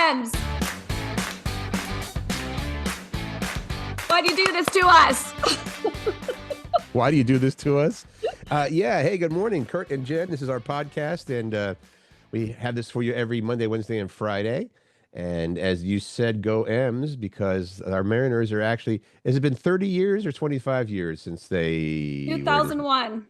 Ems. Why do you do this to us? Why do you do this to us? Yeah. Hey, good morning, Curt and Jen. This is our podcast, and we have this for you every Monday, Wednesday, and Friday. And as you said, go M's, because our Mariners are actually, has it been 30 years or 25 years since they... 2001.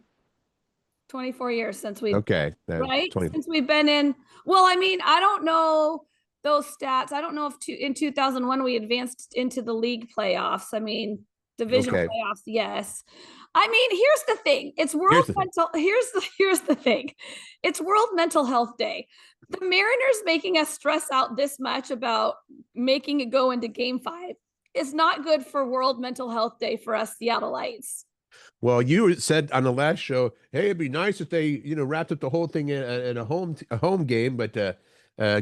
24 years since we've... Okay. Right? Since we've been in... Well, I mean, I don't know those stats. I don't know if in 2001 we advanced into the league playoffs. I mean, division playoffs, yes. I mean, here's the thing. It's here's the thing. It's World Mental Health Day. The Mariners making us stress out this much about making it go into Game 5 is not good for World Mental Health Day for us Seattleites. Well, you said on the last show, hey, it'd be nice if they, wrapped up the whole thing in a home game, but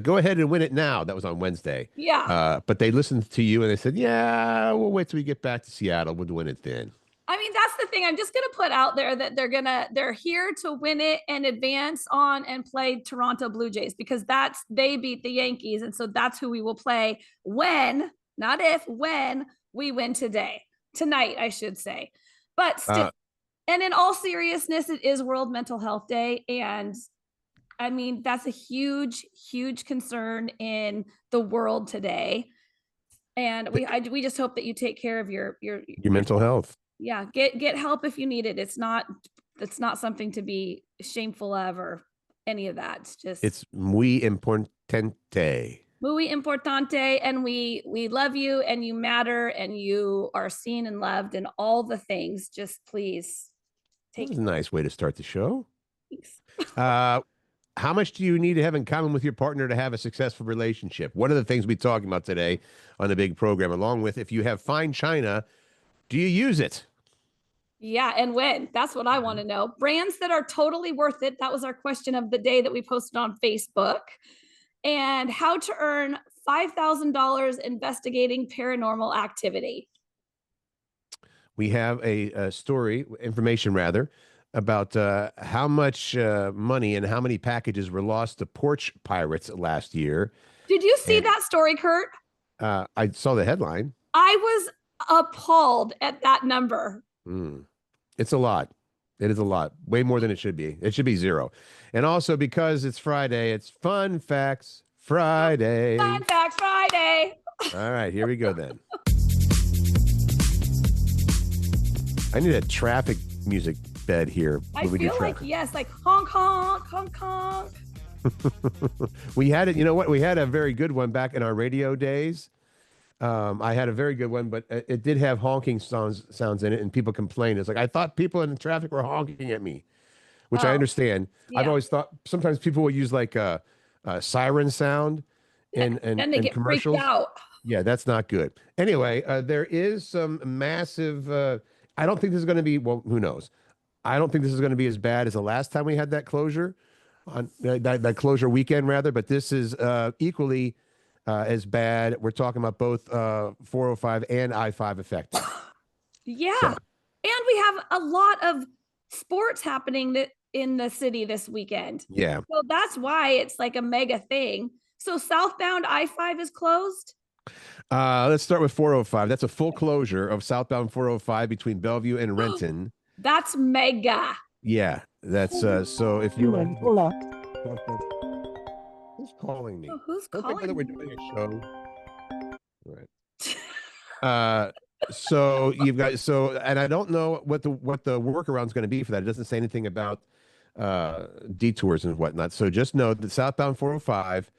go ahead and win it now. That was on Wednesday. Yeah. But they listened to you and they said, yeah, we'll wait till we get back to Seattle. We'll win it then. I mean, that's the thing. I'm just going to put out there that they're here to win it and advance on and play Toronto Blue Jays, because they beat the Yankees. And so that's who we will play when, not if, when we win tonight, I should say. But still, and in all seriousness, it is World Mental Health Day. And I mean, that's a huge, huge concern in the world today. And we just hope that you take care of your mental health. Yeah, get help if you need it. It's not something to be shameful of or any of that. It's muy importante. Muy importante, and we love you, and you matter, and you are seen and loved, and all the things. Just please take. That's a nice way to start the show. Thanks. How much do you need to have in common with your partner to have a successful relationship? What are the things we're talking about today on the big program? Along with, if you have fine china, do you use it? Yeah, and when? That's what I want to know. Brands that are totally worth it. That was our question of the day that we posted on Facebook. And how to earn $5,000 investigating paranormal activity. We have a story, information rather, about how much money and how many packages were lost to Porch pirates last year. Did you see that story, Curt? I saw the headline. I was appalled at that number. It's a lot. It is a lot. Way more than it should be. It should be zero. And also, because it's Friday, it's Fun Facts Friday. Fun Facts Friday. All right, here we go then. I need a traffic music bed here. I feel like, yes, like honk, honk, honk, honk. We had it, you know what? We had a very good one back in our radio days. I had a very good one, but it did have honking sounds in it, and people complained. It's like, I thought people in the traffic were honking at me, which I understand. Yeah. I've always thought sometimes people will use like a siren sound in get commercials. Freaked out. Yeah, that's not good. Anyway, there is some massive, I don't think this is going to be, well, who knows? I don't think this is going to be as bad as the last time we had that closure, on that closure weekend rather, but this is equally as bad. We're talking about both 405 and I-5 affected. Yeah. So. And we have a lot of sports happening in the city this weekend. Yeah. So that's why it's like a mega thing. So southbound I-5 is closed? Let's start with 405. That's a full closure of southbound 405 between Bellevue and Renton. That's mega. Yeah. That's so if you Hola. Who's calling me? Oh, who's calling? That we're doing a show. Right. So you've got and I don't know what the workaround's going to be for that. It doesn't say anything about detours and whatnot. So just know that southbound 405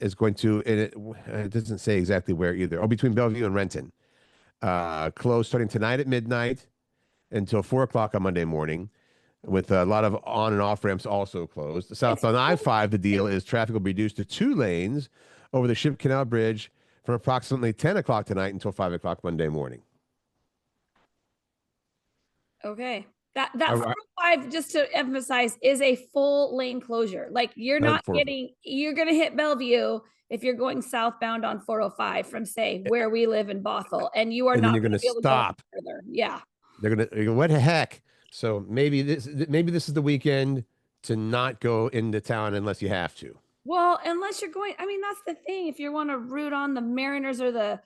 is going to, and it doesn't say exactly where either. Oh, between Bellevue and Renton. Closed starting tonight at midnight until 4 o'clock on Monday morning, with a lot of on and off ramps also closed. Southbound I-5, the deal is traffic will be reduced to 2 lanes over the Ship Canal Bridge from approximately 10 o'clock tonight until 5 o'clock Monday morning. Okay. That 405, just to emphasize, is a full lane closure. Like you're going to hit Bellevue if you're going southbound on 405 from, say, where we live in Bothell, and you are not going to stop. Further. Yeah. They're going to, what the heck? So maybe this is the weekend to not go into town unless you have to. Well, unless you're going, I mean, that's the thing. If you want to root on the Mariners or the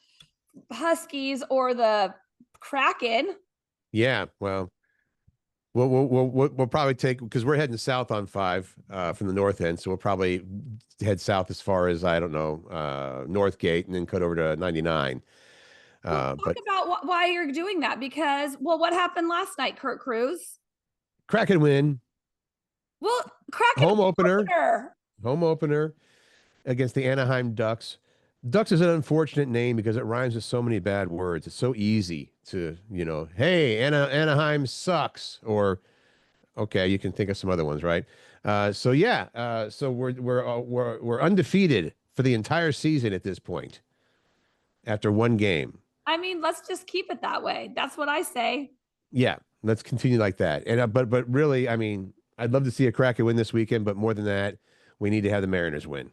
Huskies or the Kraken. Yeah, well, we'll probably take, because we're heading south on 5 from the north end, so we'll probably head south as far as, I don't know, Northgate, and then cut over to 99. Well, talk But about why you're doing that, because, well, what happened last night, Curt Cruz? Kraken win, Well, Kraken home opener, opener. home opener against the Anaheim Ducks. Ducks is an unfortunate name because it rhymes with so many bad words. It's so easy to, hey, Anaheim sucks, or okay, you can think of some other ones, right? So yeah, so we're undefeated for the entire season at this point after one game. I mean, let's just keep it that way. That's what I say. Yeah, let's continue like that. And but really, I mean, I'd love to see a Kraken win this weekend, but more than that, we need to have the Mariners win.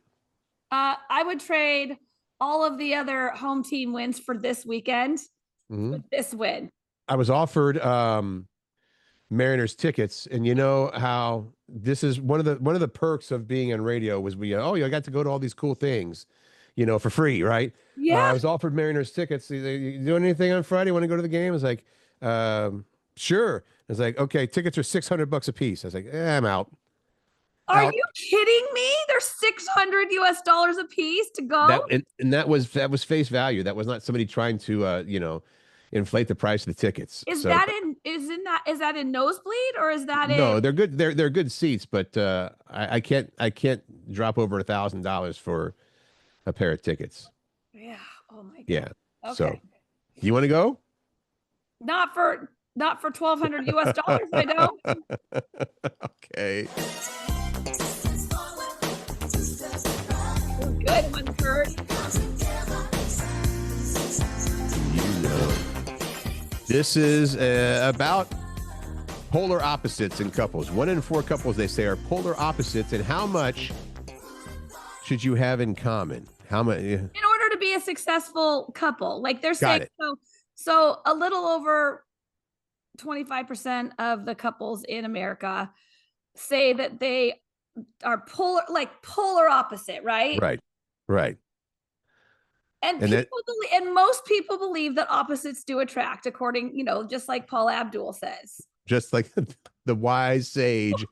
I would trade all of the other home team wins for this weekend Mhm. with this win. I was offered Mariners tickets, and you know how this is one of the perks of being on radio was you got to go to all these cool things, for free, right? I Yeah. was offered Mariners tickets. You doing anything on Friday? Want to go to the game? I was like, sure. I was like, okay, tickets are $600 a piece. I was like, I'm out. Are Out. you kidding me? They're 600 US dollars a piece to That go. and that was face value. That was not somebody trying to inflate the price of the tickets. Is So that in is that in nosebleed or is that in no, they're good. They're good seats, but I can't drop over $1,000 for a pair of tickets. Yeah. Oh my Yeah. God. So Okay. you want to go? Not for 1,200 US dollars, I don't. Okay. Good one, Curt. You know. This is about polar opposites in couples. 1 in 4 couples, they say, are polar opposites. And how much should you have in common? How much? In order to be a successful couple, like they're Got saying, it. so a little over 25% of the couples in America say that they are polar opposite, right? Right. Right. And And that most people believe that opposites do attract, according, just like Paula Abdul says. just like the wise sage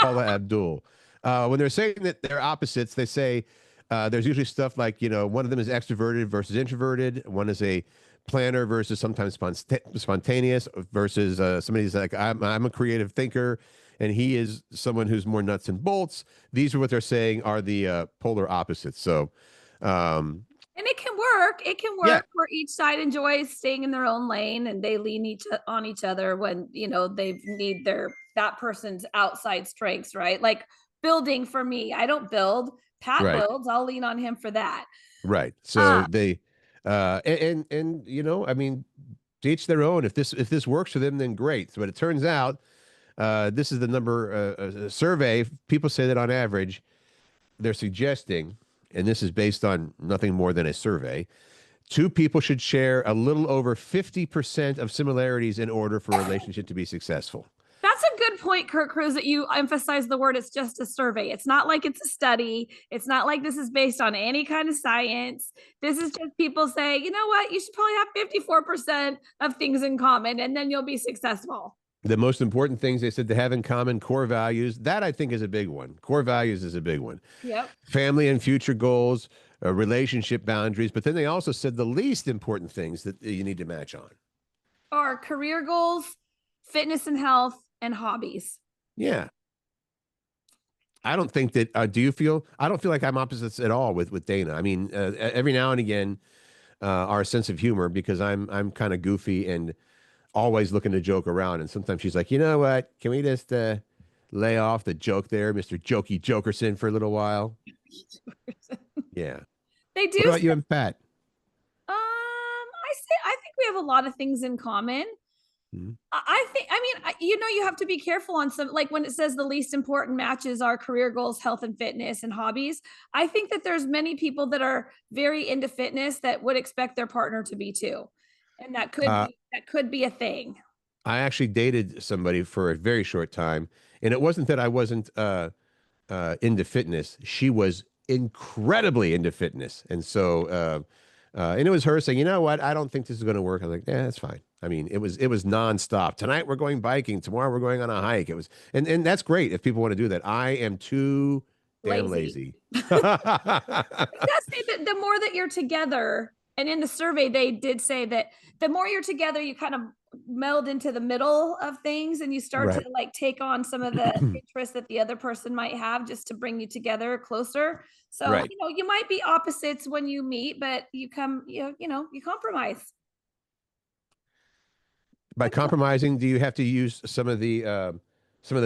Paula Abdul. When they're saying that they're opposites, they say there's usually stuff like, one of them is extroverted versus introverted. One is a planner versus sometimes spontaneous versus somebody's like, I'm a creative thinker, and he is someone who's more nuts and bolts. These are what they're saying are the polar opposites. So, And it can work. It can yeah, work where each side enjoys staying in their own lane and they lean on each other when, they need that person's outside strengths, right? Like building for me. I don't build. Pat right. builds. I'll lean on him for that. Right. Uh, So they and I mean, to each their own. If this works for them, then great. But it turns out this is the number survey. People say that on average, they're suggesting, and this is based on nothing more than a survey, two people should share a little over 50% of similarities in order for a relationship to be successful. That's a good point, Curt Cruz, that you emphasize the word. It's just a survey. It's not like it's a study. It's not like this is based on any kind of science. This is just people say, you know what? You should probably have 54% of things in common, and then you'll be successful. The most important things they said to have in common: core values. That I think is a big one. Core values is a big one. Yep. Family and future goals, relationship boundaries. But then they also said the least important things that you need to match on. Or career goals, fitness and health, and hobbies. Yeah. I don't think that. Do you feel? I don't feel like I'm opposites at all with Dana. I mean, every now and again, our sense of humor, because I'm kind of goofy and always looking to joke around. And sometimes she's like, you know what? Can we just lay off the joke there, Mr. Jokey Jokerson, for a little while? Yeah. They do. What about you and Pat? I think we have a lot of things in common. Mhm. You have to be careful on some, like when it says the least important matches are career goals, health and fitness, and hobbies. I think that there's many people that are very into fitness that would expect their partner to be too. And that could be a thing. I actually dated somebody for a very short time, and it wasn't that I wasn't into fitness. She was incredibly into fitness. And so, and it was her saying, you know what? I don't think this is going to work. I was like, yeah, that's fine. I mean, it was nonstop. Tonight we're going biking. Tomorrow we're going on a hike. It was, and that's great if people want to do that. I am too damn lazy. It does say that the more that you're together, and in the survey, they did say that the more you're together, you kind of meld into the middle of things and you start Right. to like take on some of the interests that the other person might have just to bring you together closer. So, Right. you might be opposites when you meet, but you come, you compromise. By compromising, do you have to use some of the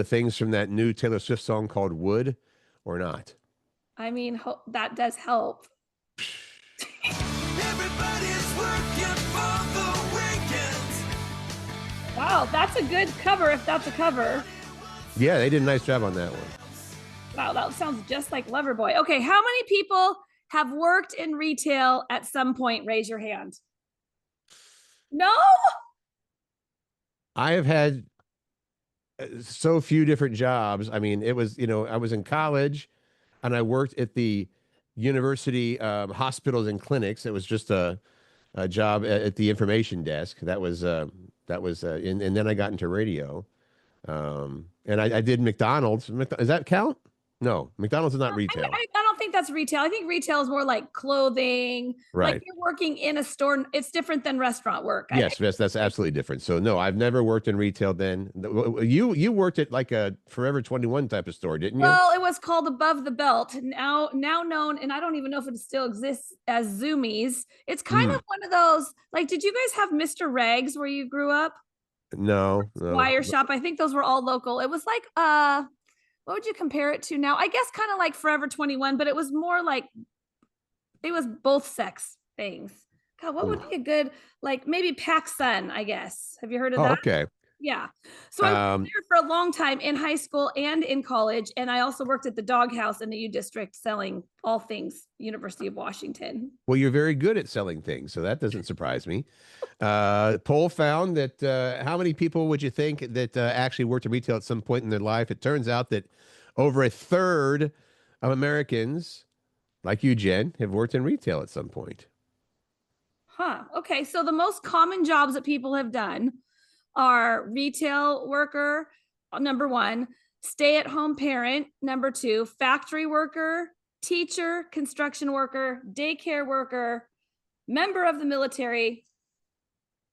things from that new Taylor Swift song called Wood or not? I mean, that does help. Everybody's working for the weekend. Wow, that's a good cover if that's a cover. Yeah, they did a nice job on that one. Wow, that sounds just like Loverboy. Okay, how many people have worked in retail at some point? Raise your hand. No? I have had so few different jobs. I mean, it was, I was in college and I worked at the university hospitals and clinics. It was just a job at the information desk. And then I got into radio. And I did McDonald's. Does that count? No, McDonald's is not retail. I don't think that's retail. I think retail is more like clothing. Like Right. you're working in a store. It's different than restaurant work. Yes, that's absolutely different. So no, I've never worked in retail then. You worked at like a Forever 21 type of store, didn't you? Well, it was called Above the Belt, now known, and I don't even know if it still exists as Zoomies. It's kind of one of those, like, did you guys have Mr. Rags where you grew up? No. Wire Shop. I think those were all local. It was like what would you compare it to now? I guess kind of like Forever 21, but it was more like it was both sex things. God, what would be a good, like maybe PacSun, I guess. Have you heard of Oh, that? okay. Yeah. So I worked there for a long time in high school and in college. And I also worked at the doghouse in the U District selling all things University of Washington. Well, you're very good at selling things, so that doesn't surprise me. Poll found that how many people would you think that actually worked in retail at some point in their life? It turns out that over a third of Americans, like you, Jen, have worked in retail at some point. Huh. Okay. So the most common jobs that people have done are retail worker, number one, stay-at-home parent, number two, factory worker, teacher, construction worker, daycare worker, member of the military,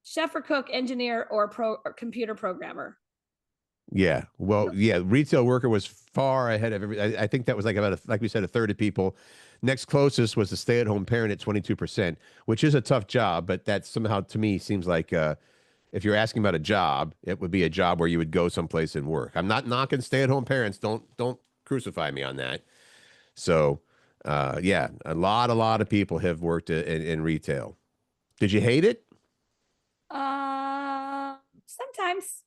chef or cook, engineer, or computer programmer. Yeah. Well, yeah, retail worker was far ahead of every. I think that was like about, like we said, a third of people. Next closest was the stay-at-home parent at 22%, which is a tough job, but that somehow to me seems like if you're asking about a job, it would be a job where you would go someplace and work. I'm not knocking stay-at-home parents. Don't crucify me on that. So, yeah, a lot of people have worked in retail. Did you hate it? Sometimes.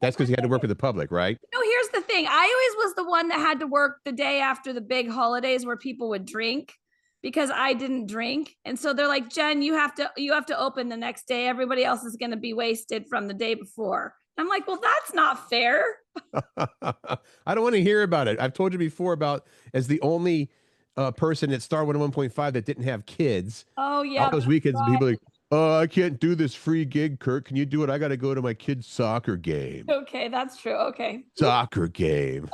That's because you had to work with the public, right? No, here's the thing. I always was the one that had to work the day after the big holidays where people would drink because I didn't drink. And so they're like, Jen, you have to open the next day. Everybody else is going to be wasted from the day before. I'm like, well, that's not fair. I don't want to hear about it. I've told you before about as the only person at Star 101.5 that didn't have kids. Oh, yeah. All those weekends, people are like, oh, I can't do this free gig, Curt. Can you do it? I got to go to my kid's soccer game. Okay, that's true. Okay. Soccer game.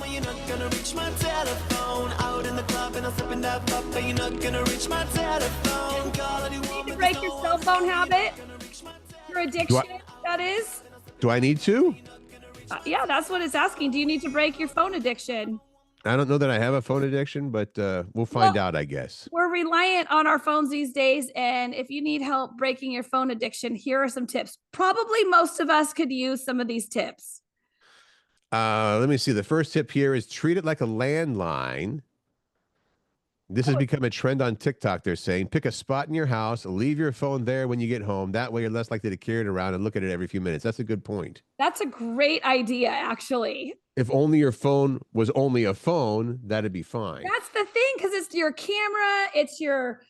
You're not gonna reach my telephone. Out in the club and I'm sipping that cup, but you're not gonna reach my telephone. You need to break your cell phone habit, your addiction, that is. Do I need to? Yeah, that's what it's asking. Do you need to break your phone addiction? I don't know that I have a phone addiction, but we'll find out, I guess. We're reliant on our phones these days. And if you need help breaking your phone addiction, here are some tips. Probably most of us could use some of these tips. Let me see. The first tip here is treat it like a landline. This has become a trend on TikTok, they're saying. Pick a spot in your house, leave your phone there when you get home. That way you're less likely to carry it around and look at it every few minutes. That's a good point. That's a great idea, actually. If only your phone was only a phone, that'd be fine. That's the thing, because it's your camera, it's your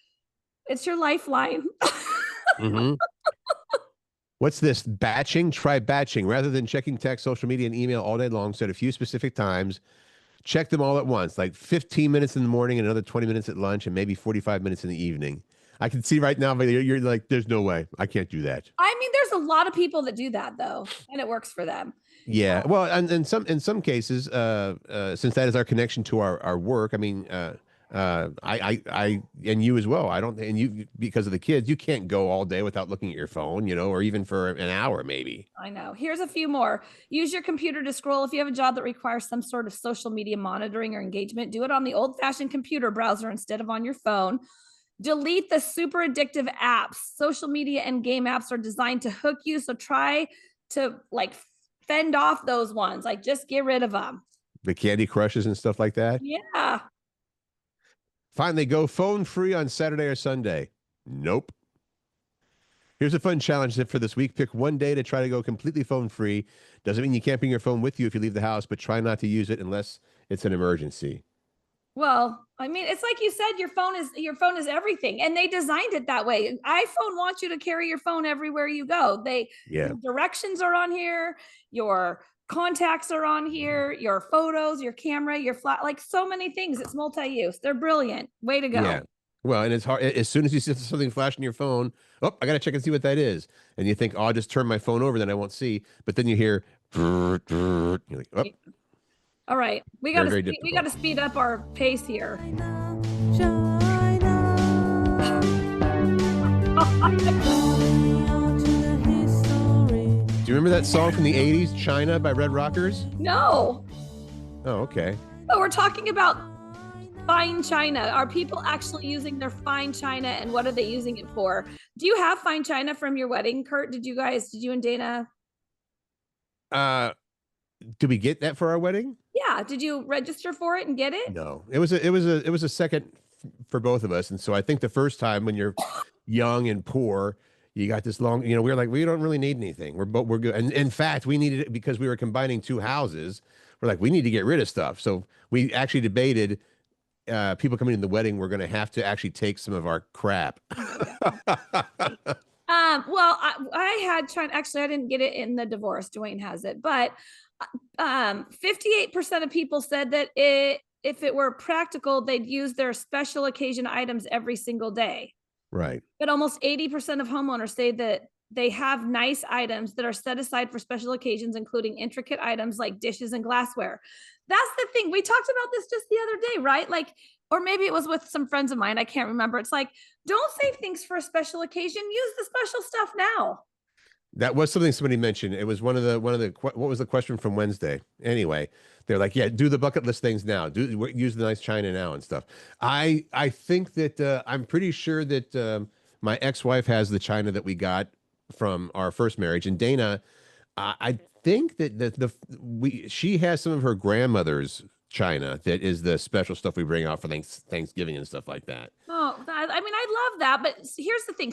lifeline. Mm-hmm. What's this? Batching? Try batching. Rather than checking text, social media, and email all day long, set a few specific times. Check them all at once, like 15 minutes in the morning and another 20 minutes at lunch and maybe 45 minutes in the evening. I can see right now, but you're like, there's no way. I can't do that. I mean, there's a lot of people that do that though, and it works for them. Yeah. Well, and in some cases, since that is our connection to our work, I mean, I and you as well. I don't, and you, because of the kids, you can't go all day without looking at your phone, you know, or even for an hour, maybe. I know. Here's a few more. Use your computer to scroll. If you have a job that requires some sort of social media monitoring or engagement, do it on the old-fashioned computer browser instead of on your phone. Delete the super addictive apps. Social media and game apps are designed to hook you, so try to like fend off those ones. Like just get rid of them. The Candy Crushes and stuff like that. Yeah. Finally, go phone free on Saturday or Sunday. Nope. Here's a fun challenge for this week. Pick one day to try to go completely phone free. Doesn't mean you can't bring your phone with you if you leave the house, but try not to use it unless it's an emergency. Well, I mean, it's like you said, your phone is everything, and they designed it that way. iPhone wants you to carry your phone everywhere you go. Your directions are on here, your contacts are on here, your photos, your camera, your flat, like so many things. It's multi-use. They're brilliant. Way to go. Yeah. Well, and it's hard as soon as you see something flashing your phone. Oh, I gotta check and see what that is. And you think, oh, I'll just turn my phone over, then I won't see. But then you hear, you're like, oh. All right, we got to speed up our pace here. Do you remember that song from the 80s, China by Red Rockers? No. Oh, okay. But we're talking about fine china. Are people actually using their fine china, and what are they using it for? Do you have fine china from your wedding, Curt? Did you and Dana? Did we get that for our wedding? Yeah. Did you register for it and get it? No. It was a second for both of us. And so I think the first time when you're young and poor, you got this long, we were like, we don't really need anything. We're good. And in fact, we needed it because we were combining two houses. We're like, we need to get rid of stuff. So we actually debated people coming to the wedding, we're going to have to actually take some of our crap. Well, I had China. Actually, I didn't get it in the divorce. Dwayne has it, but 58% of people said that if it were practical, they'd use their special occasion items every single day. Right. But almost 80% of homeowners say that they have nice items that are set aside for special occasions, including intricate items like dishes and glassware. That's the thing. We talked about this just the other day, right? Like, or maybe it was with some friends of mine. I can't remember. It's like, don't save things for a special occasion. Use the special stuff now. That was something somebody mentioned. It was one of the what was the question from Wednesday? Anyway, they're like, yeah, do the bucket list things now. Use the nice china now and stuff. I think that I'm pretty sure that my ex-wife has the china that we got from our first marriage, and Dana, I think that she has some of her grandmother's china that is the special stuff we bring out for Thanksgiving and stuff like that. Oh, I mean, I love that, but here's the thing: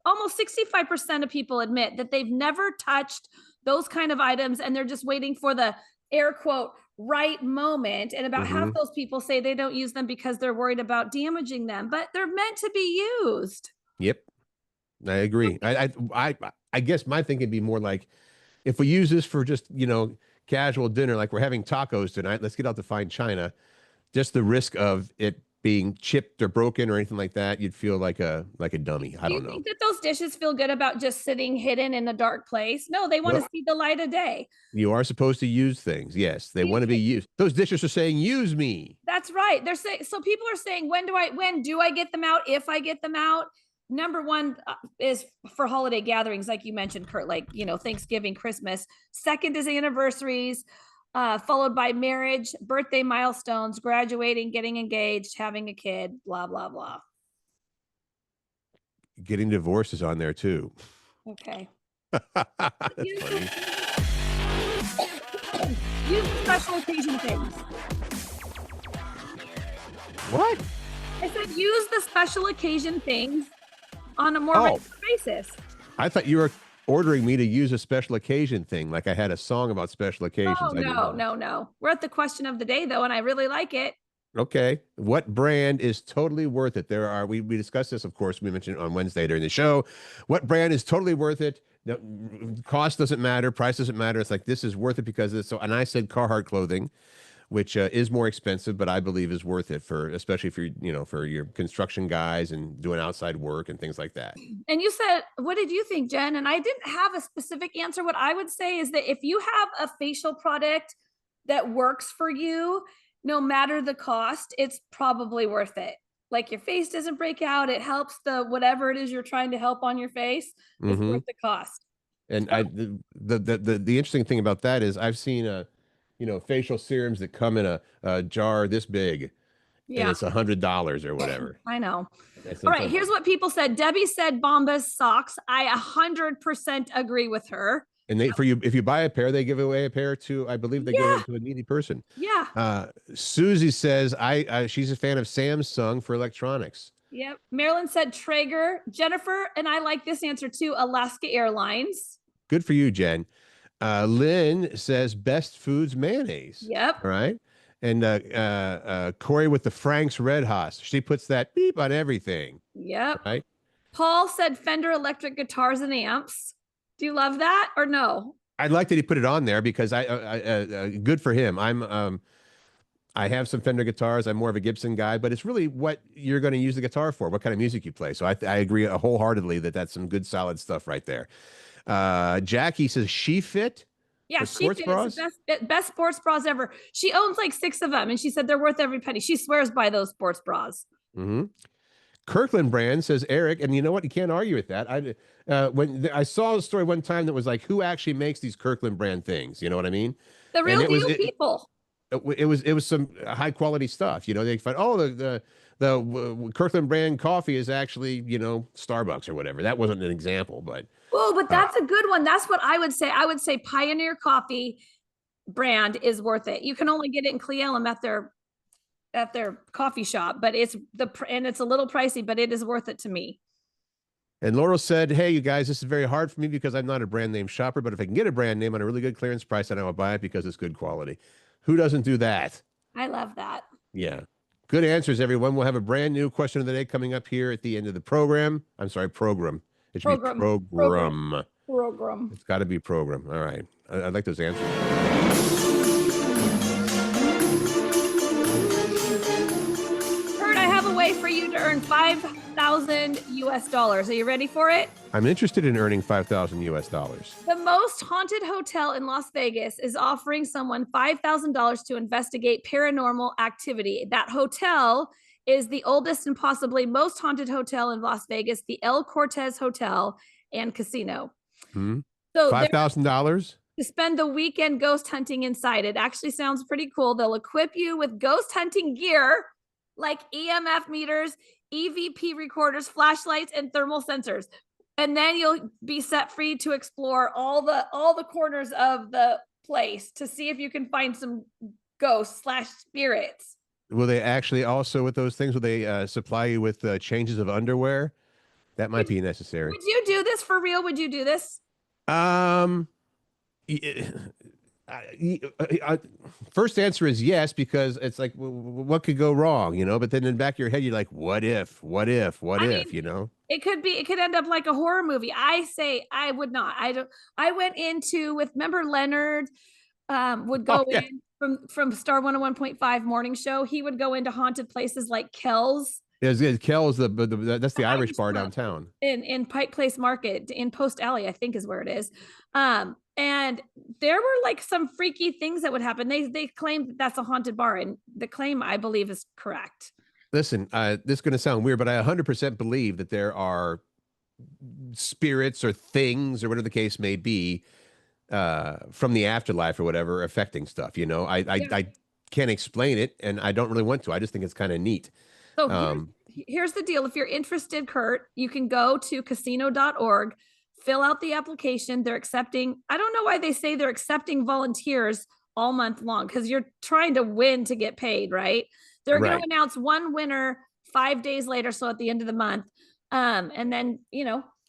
almost 65% of people admit that they've never touched those kind of items, and they're just waiting for the air quote right moment. And about half those people say they don't use them because they're worried about damaging them, but they're meant to be used. Yep, I agree. I guess my thinking would be more like, if we use this for just casual dinner, like we're having tacos tonight, let's get out the fine china. Just the risk of it being chipped or broken or anything like that, you'd feel like a dummy. I don't know. Do you think that those dishes feel good about just sitting hidden in a dark place? No, they want to see the light of day. You are supposed to use things. Yes, they want to be used. Those dishes are saying, use me. That's right. They're saying, so people are saying, when do I get them out? If I get them out? Number one is for holiday gatherings, like you mentioned, Curt, like, Thanksgiving, Christmas. Second is anniversaries, followed by marriage, birthday milestones, graduating, getting engaged, having a kid, blah, blah, blah. Getting divorced is on there too. Okay. That's funny. Use special occasion things. What? I said use the special occasion things on a more regular basis. I thought you were ordering me to use a special occasion thing, like I had a song about special occasions. Oh, no. We're at the question of the day, though, and I really like it. Okay. What brand is totally worth it? We discussed this, of course, we mentioned it on Wednesday during the show. What brand is totally worth it? No, cost doesn't matter. Price doesn't matter. It's like, this is worth it because it's so. And I said Carhartt clothing, which is more expensive, but I believe is worth it for, especially for, for your construction guys and doing outside work and things like that. And you said, what did you think, Jen? And I didn't have a specific answer. What I would say is that if you have a facial product that works for you, no matter the cost, it's probably worth it. Like, your face doesn't break out. It helps whatever it is you're trying to help on your face. It's worth the cost. And the interesting thing about that is I've seen facial serums that come in a jar this big, and it's $100 or whatever. I know. All right, here's what people said. Debbie said Bombas socks. I 100% agree with her. And if you buy a pair, they give away a pair to, I believe they give it to a needy person. Yeah. Susie says she's a fan of Samsung for electronics. Yep. Marilyn said Traeger. Jennifer and I like this answer too. Alaska Airlines. Good for you, Jen. Lynn says Best Foods mayonnaise. Yep. All right. And Corey with the Frank's Red Hot. She puts that beep on everything. Yep. Right. Paul said Fender electric guitars and amps. Do you love that or no? I like that he put it on there because I good for him. I have some Fender guitars. I'm more of a Gibson guy, but it's really what you're going to use the guitar for, what kind of music you play. So I agree wholeheartedly that that's some good solid stuff right there. Jackie says She Fit. Yeah, She Fit is the best sports bras ever. She owns like 6 of them, and she said they're worth every penny. She swears by those sports bras. Kirkland brand says Eric, and you know what? You can't argue with that. When I saw a story one time that was like, who actually makes these Kirkland brand things? You know what I mean? The real deal people. It was some high quality stuff. They find the Kirkland brand coffee is actually Starbucks or whatever. That wasn't an example, but but that's a good one. That's what I would say. I would say Pioneer Coffee brand is worth it. You can only get it in Cle Elum at their coffee shop, but it's a little pricey, but it is worth it to me. And Laurel said, hey, you guys, this is very hard for me because I'm not a brand name shopper, but if I can get a brand name on a really good clearance price, then I will buy it because it's good quality. Who doesn't do that? I love that. Yeah. Good answers, everyone. We'll have a brand new question of the day coming up here at the end of the program. I'm sorry, program. It should be program. Program. It's got to be program. All right. I like those answers. Curt, I have a way for you to earn $5,000 US. Are you ready for it? I'm interested in earning $5,000 US. The most haunted hotel in Las Vegas is offering someone $5,000 to investigate paranormal activity. That hotel is the oldest and possibly most haunted hotel in Las Vegas, the El Cortez Hotel and Casino. So $5,000 to spend the weekend ghost hunting inside. It actually sounds pretty cool. They'll equip you with ghost hunting gear like EMF meters, EVP recorders, flashlights, and thermal sensors. And then you'll be set free to explore all the corners of the place to see if you can find some ghosts / spirits. Will they actually also, with those things, will they supply you with changes of underwear? That might be necessary. Would you do this for real? Would you do this? First answer is yes, because it's like, what could go wrong, But then in the back of your head, you're like, what if, It could end up like a horror movie. I say I would not. I went into remember Leonard would go in from Star 101.5 morning show. He would go into haunted places like Kells. Kells, that's the Irish bar downtown. In Pike Place Market, in Post Alley, I think is where it is. And there were like some freaky things that would happen. They claim that that's a haunted bar, and the claim, I believe, is correct. Listen, this is going to sound weird, but I 100% believe that there are spirits or things or whatever the case may be from the afterlife or whatever affecting stuff. I can't explain it, and I don't really want to. I just think it's kind of neat. So here's the deal. If you're interested, Curt, you can go to casino.org, fill out the application. They're accepting, I don't know why they say they're accepting volunteers all month long, because you're trying to win to get paid, right? They're going to announce one winner 5 days later, so at the end of the month. And then,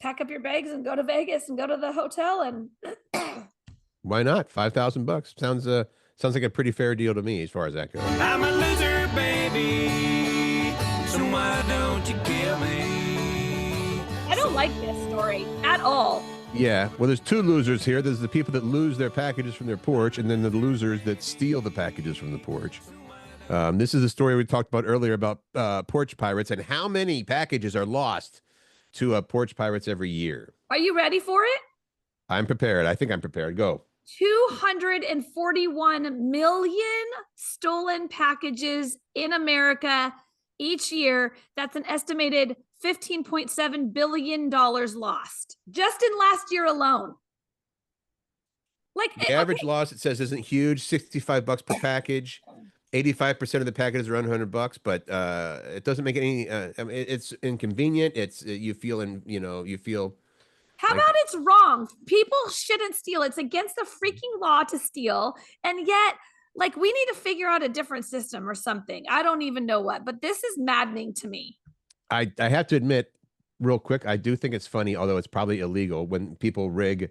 pack up your bags and go to Vegas and go to the hotel. And why not? $5,000 sounds like a pretty fair deal to me as far as that goes. I'm a loser, baby, so why don't you kill me? I don't like this story at all. Yeah, well, there's two losers here. There's the people that lose their packages from their porch, and then the losers that steal the packages from the porch. This is a story we talked about earlier about porch pirates and how many packages are lost to porch pirates every year. Are you ready for it? I'm prepared. I think I'm prepared. Go. 241 million stolen packages in America each year. That's an estimated $15.7 billion lost just in last year alone. Like the average loss, it says, isn't huge, $65 per package. 85% of the packages are around $100, but it doesn't make any. I mean, it's inconvenient. It's you feel. How about it's wrong? People shouldn't steal. It's against the freaking law to steal, and yet, like, we need to figure out a different system or something. I don't even know what, but this is maddening to me. I have to admit, real quick, I do think it's funny, although it's probably illegal, when people rig,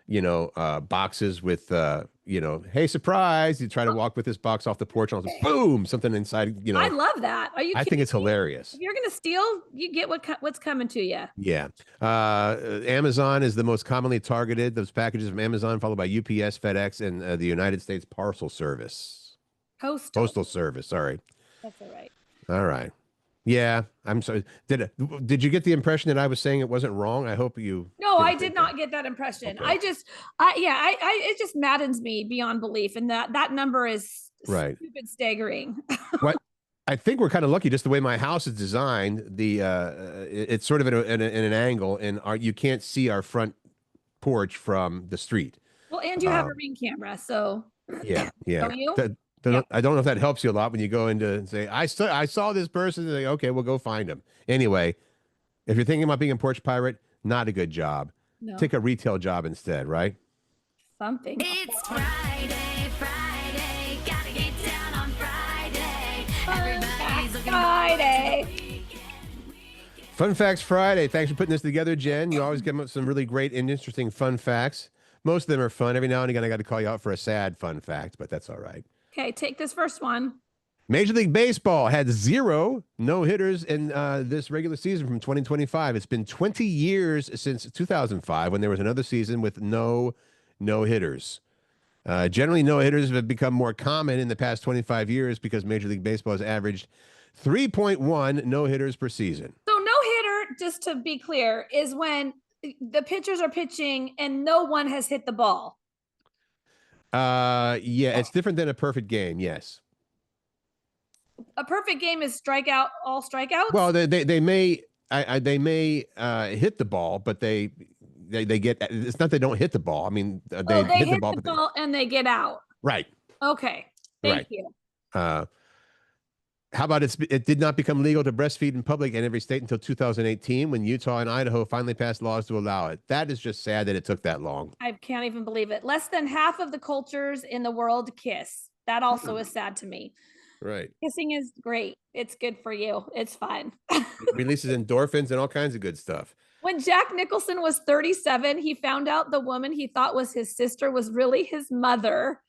boxes with, hey, surprise! You try to walk with this box off the porch, and boom, something inside. I love that. Are you? I think it's hilarious. If you're gonna steal, you get what's coming to you. Yeah. Amazon is the most commonly targeted. Those packages from Amazon, followed by UPS, FedEx, and the United States Parcel Service. Postal Service. Sorry. That's all right. All right. Yeah, I'm sorry. Did you get the impression that I was saying it wasn't wrong? I hope you. No, I did not get that impression. Okay. It just maddens me beyond belief, and that number is right. Stupid, staggering. What I think we're kind of lucky, just the way my house is designed. It's sort of in an angle, and you can't see our front porch from the street. Well, and you have a Ring camera, so yeah. Don't you? I don't know if that helps you a lot when you go into and say, I saw this person. And okay, we'll go find him. Anyway, if you're thinking about being a porch pirate, not a good job. No. Take a retail job instead, right? Something. It's Friday, gotta get down on Friday. Everybody's looking Friday. Fun Facts Friday. Thanks for putting this together, Jen. You always give up some really great and interesting fun facts. Most of them are fun. Every now and again, I got to call you out for a sad fun fact, but that's all right. Okay, take this first one. Major League Baseball had 0 no-hitters in this regular season from 2025. It's been 20 years since 2005 when there was another season with no no-hitters. Generally, no-hitters have become more common in the past 25 years because Major League Baseball has averaged 3.1 no-hitters per season. So no-hitter, just to be clear, is when the pitchers are pitching and no one has hit the ball. Yeah, it's different than a perfect game. Yes. A perfect game is all strikeouts. Well, they may hit the ball, but they get. It's not they don't hit the ball. I mean, they hit the ball, and they get out. Right. Okay. Thank you. How about it did not become legal to breastfeed in public in every state until 2018 when Utah and Idaho finally passed laws to allow it. That is just sad that it took that long. I can't even believe it. Less than half of the cultures in the world kiss. That also is sad to me. Right. Kissing is great. It's good for you. It's fun. It releases endorphins and all kinds of good stuff. When Jack Nicholson was 37, he found out the woman he thought was his sister was really his mother.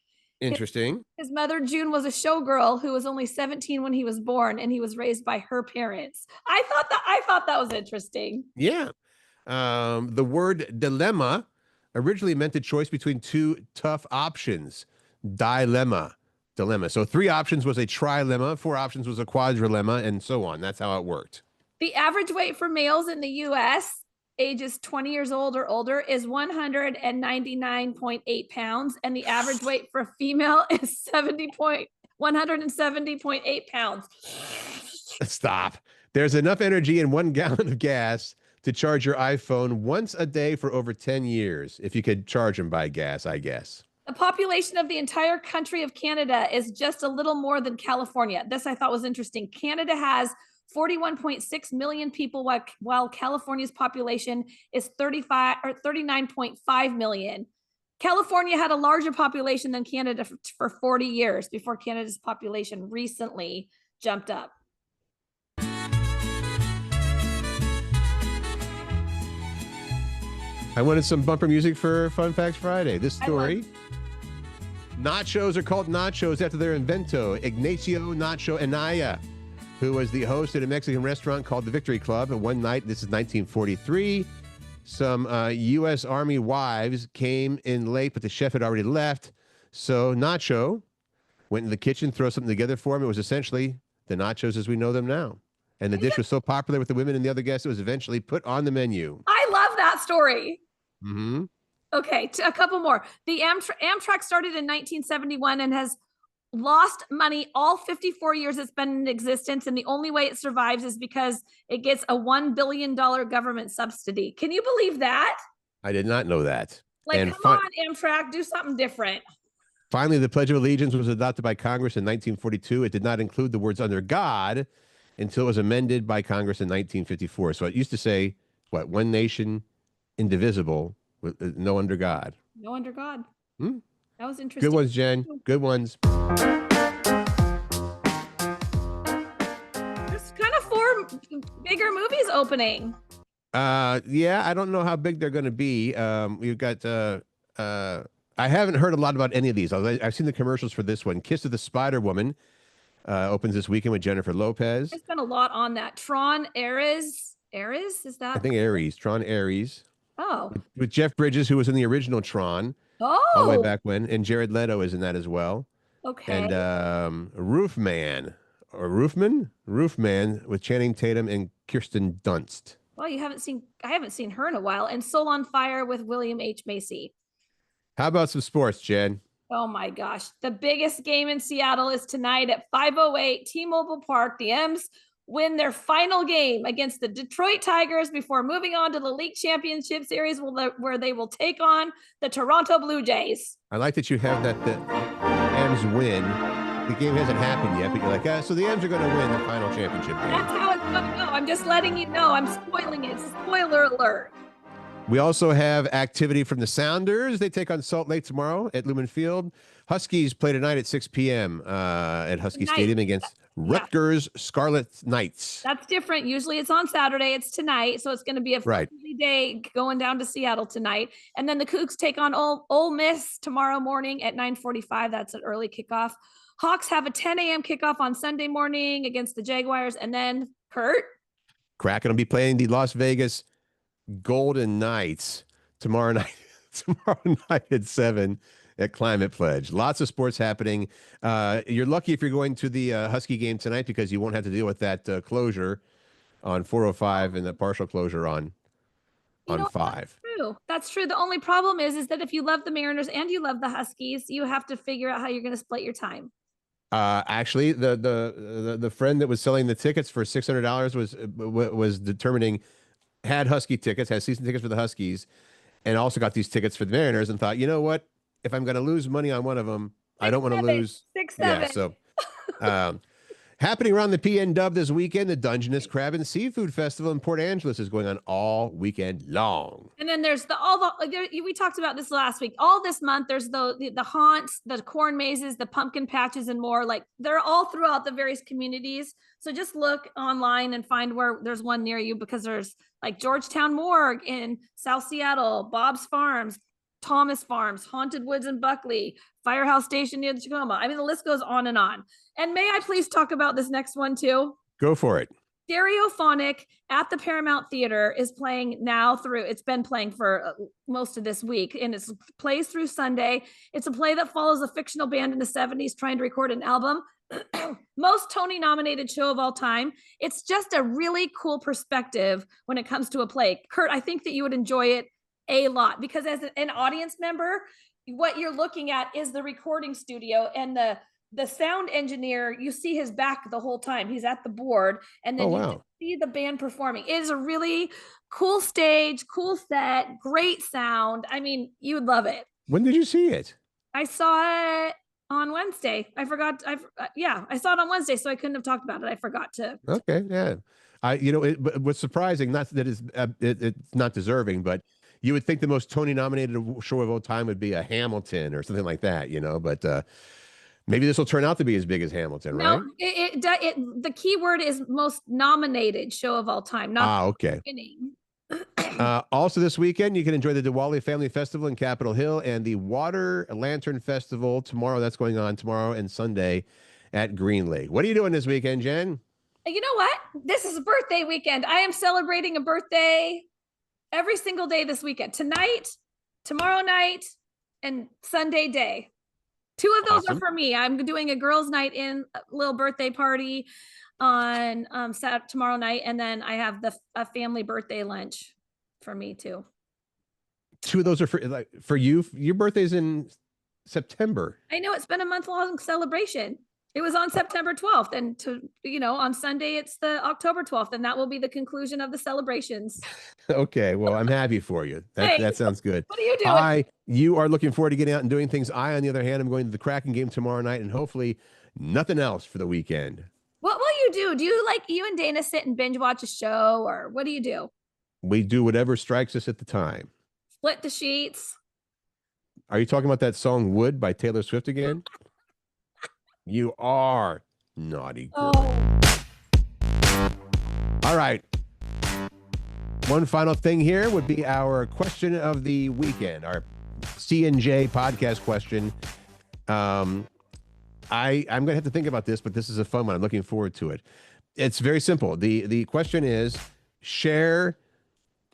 Interesting. His mother, June, was a showgirl who was only 17 when he was born, and he was raised by her parents. I thought that was interesting. Yeah. The word dilemma originally meant the choice between two tough options. Dilemma. So 3 options was a trilemma, 4 options was a quadrilemma, and so on. That's how it worked. The average weight for males in the U.S. ages 20 years old or older is 199.8 pounds, and the average weight for a female is 170.8 pounds. Stop. There's enough energy in 1 gallon of gas to charge your iPhone once a day for over 10 years. If you could charge them by gas, I guess. The population of the entire country of Canada is just a little more than California. This I thought was interesting. Canada has 41.6 million people, while California's population is 39.5 million. California had a larger population than Canada for 40 years before Canada's population recently jumped up. I wanted some bumper music for Fun Facts Friday. This story. Nachos are called nachos after their inventor, Ignacio Nacho Anaya, who was the host at a Mexican restaurant called the Victory Club. And one night, this is 1943, Some U.S. Army wives came in late, but the chef had already left. So Nacho went in the kitchen, throw something together for him. It was essentially the nachos as we know them now. And the dish was so popular with the women and the other guests, it was eventually put on the menu. I love that story. Mm-hmm. Okay, a couple more. The Amtrak started in 1971 and has lost money all 54 years it's been in existence. And the only way it survives is because it gets a $1 billion government subsidy. Can you believe that? I did not know that. Like, and come on, Amtrak, do something different. Finally, the Pledge of Allegiance was adopted by Congress in 1942. It did not include the words under God until it was amended by Congress in 1954. So it used to say, what, one nation, indivisible, with no under God. No under God. Hmm? That was interesting. Good ones, Jen. Good ones. There's kind of 4 bigger movies opening. Yeah, I don't know how big they're going to be. We've got, I haven't heard a lot about any of these. I've seen the commercials for this one. Kiss of the Spider Woman opens this weekend with Jennifer Lopez. There's been a lot on that. Tron Ares. Ares? Is that? I think Ares. Tron Ares. Oh. With Jeff Bridges, who was in the original Tron. Oh. All the way back when. And Jared Leto is in that as well. Okay. And Roofman with Channing Tatum and Kirsten Dunst. Well, I haven't seen her in a while. And Soul on Fire with William H. Macy. How about some sports, Jen? Oh my gosh. The biggest game in Seattle is tonight at 5:08 T-Mobile Park. The M's win their final game against the Detroit Tigers before moving on to the league championship series where they will take on the Toronto Blue Jays. I like that you have that the M's win. The game hasn't happened yet, but you're like, so the M's are going to win the final championship game. That's how it's going to go. I'm just letting you know. I'm spoiling it. Spoiler alert. We also have activity from the Sounders. They take on Salt Lake tomorrow at Lumen Field. Huskies play tonight at 6 p.m. At Husky Stadium against Rutgers Scarlet Knights. That's different. Usually it's on Saturday. It's tonight. So it's going to be a busy day going down to Seattle tonight. And then the Cougs take on Ole Miss tomorrow morning at 9:45. That's an early kickoff. Hawks have a 10 a.m. kickoff on Sunday morning against the Jaguars. And then Curt. Kraken will be playing the Las Vegas Golden Knights tomorrow night at 7 at Climate Pledge. Lots of sports happening. You're lucky if you're going to the Husky game tonight because you won't have to deal with that closure on 405 and the partial closure on 5. That's true. The only problem is that if you love the Mariners and you love the Huskies, you have to figure out how you're going to split your time. Actually, the friend that was selling the tickets for $600 was determining, had Husky tickets, had season tickets for the Huskies, and also got these tickets for the Mariners, and thought, you know what? If I'm going to lose money on one of them, I don't want to lose. 6-7. Yeah, so happening around the PNW this weekend, the Dungeness Crab and Seafood Festival in Port Angeles is going on all weekend long. And then there's we talked about this last week. All this month, there's the haunts, the corn mazes, the pumpkin patches, and more. Like, they're all throughout the various communities. So just look online and find where there's one near you, because there's like Georgetown Morgue in South Seattle, Bob's Farms, Thomas Farms, Haunted Woods in Buckley, Firehouse Station near the Tacoma. I mean, the list goes on and on. And may I please talk about this next one too? Go for it. Stereophonic at the Paramount Theater is playing now it's been playing for most of this week, and it plays through Sunday. It's a play that follows a fictional band in the 70s trying to record an album. Most Tony nominated show of all time. It's just a really cool perspective when it comes to a play. Curt, I think that you would enjoy it a lot, because as an audience member, what you're looking at is the recording studio, and the sound engineer, you see his back the whole time. He's at the board, and then you see the band performing. It is a really cool stage, cool set, great sound. I mean, you would love it. When did you see it? I saw it on Wednesday. I saw it on Wednesday, so I couldn't have talked about it. I forgot to. Okay, yeah. But what's surprising, not that it's not deserving, but you would think the most Tony nominated show of all time would be a Hamilton or something like that, but maybe this will turn out to be as big as Hamilton, right? No, the key word is most nominated show of all time, not okay. winning. Also this weekend, you can enjoy the Diwali Family Festival in Capitol Hill and the Water Lantern Festival tomorrow. That's going on tomorrow and Sunday at Green Lake. What are you doing this weekend, Jen? You know what? This is a birthday weekend. I am celebrating a birthday every single day this weekend. Tonight, tomorrow night, and Sunday day. 2 of those Awesome. are for me. I'm doing a girls' night in, a little birthday party on tomorrow night, and then I have a family birthday lunch for me too. 2 of those are for you. Your birthday's in September. I know, it's been a month-long celebration. It was on September 12th, and on Sunday it's the October 12th, and that will be the conclusion of the celebrations. Okay, well, I'm happy for you. That sounds good. What are you doing? You are looking forward to getting out and doing things. I, on the other hand, am going to the Kraken game tomorrow night, and hopefully nothing else for the weekend. What will you do? Do you and Dana sit and binge watch a show, or what do you do? We do whatever strikes us at the time. Split the sheets? Are you talking about that song "Wood" by Taylor Swift again? You are naughty girl. Oh. All right. One final thing here would be our question of the weekend, our C&J podcast question. I'm going to have to think about this, but this is a fun one. I'm looking forward to it. It's very simple. The question is, share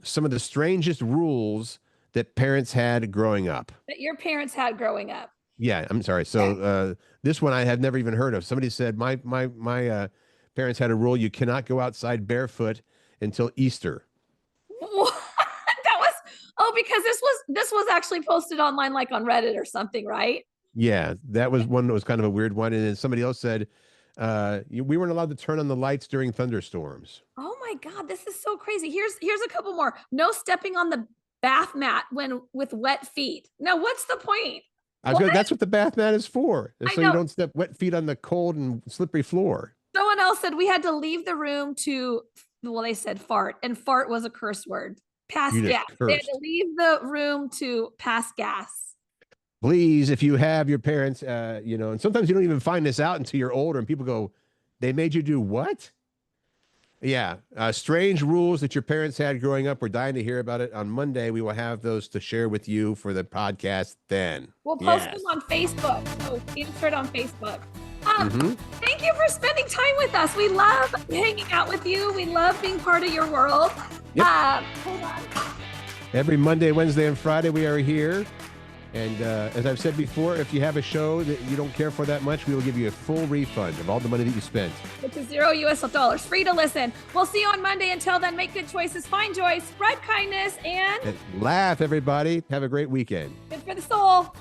some of the strangest rules that parents had growing up. That your parents had growing up. Yeah, I'm sorry. So this one I have never even heard of. Somebody said my parents had a rule: you cannot go outside barefoot until Easter. What? Because this was actually posted online, like on Reddit or something, right? Yeah, that was one that was kind of a weird one. And then somebody else said we weren't allowed to turn on the lights during thunderstorms. Oh my God, this is so crazy. Here's a couple more. No stepping on the bath mat with wet feet. Now, what's the point? That's what the bath mat is for. So you don't step wet feet on the cold and slippery floor. Someone else said we had to leave the room they said fart, and fart was a curse word. Pass gas. They had to leave the room to pass gas. Please, if you have your parents, and sometimes you don't even find this out until you're older and people go, they made you do what? Yeah. Strange rules that your parents had growing up. We're dying to hear about it. On Monday, we will have those to share with you for the podcast then. We'll post them on Facebook. So answer it on Facebook. Thank you for spending time with us. We love hanging out with you. We love being part of your world. Yep. Hold on. Every Monday, Wednesday, and Friday, we are here. And as I've said before, if you have a show that you don't care for that much, we will give you a full refund of all the money that you spent. Which is $0 US, free to listen. We'll see you on Monday. Until then, make good choices, find joy, spread kindness, and laugh, everybody. Have a great weekend. good for the soul.